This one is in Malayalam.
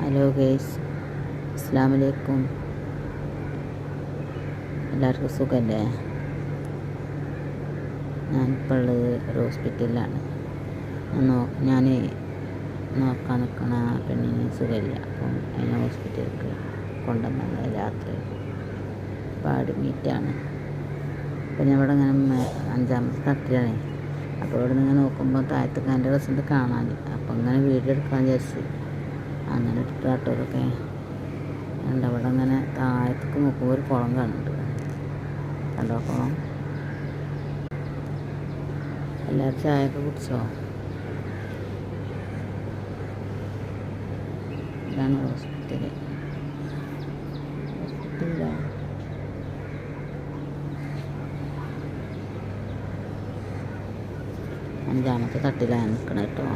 ഹലോ ഗൈസ്, അസ്സലാമു അലൈക്കും. എല്ലാവർക്കും സുഖമല്ലേ? ഞാനിപ്പോൾ ഉള്ളത് ഒരു ഹോസ്പിറ്റലിലാണ്. ഞാൻ നോക്കാൻ നിൽക്കണ പെണ്ണിന് സുഖമില്ല. അപ്പം അതിനെ ഹോസ്പിറ്റലിലേക്ക് കൊണ്ടുവന്നത് രാത്രി അഡ്മിറ്റാണ്. അപ്പം ഞാൻ ഇവിടെ ഇങ്ങനെ 5ാമത്തെ തട്ടിലാണ്. അപ്പോൾ ഇവിടെ നിന്ന് നോക്കുമ്പോൾ താഴത്തേക്ക് എൻ്റെ റിസൾട്ട് കാണാൻ. അപ്പം ഇങ്ങനെ വീഡിയോ എടുക്കാൻ വിചാരിച്ചു. അങ്ങനെ എടുത്താട്ടൊക്കെ ഉണ്ട്. അവിടെ ഇങ്ങനെ താഴത്തേക്ക് നോക്കുമ്പോൾ ഒരു കുളം കാണുന്നുണ്ട്. കണ്ടോ കുളം? എല്ലാവരും ചായയൊക്കെ കുടിച്ചോ? ഇതാണ് ഹോസ്പിറ്റല്. ഹോസ്പിറ്റലിലോ 5ാമത്തെ തട്ടിലാണ് നിൽക്കണം കേട്ടോ.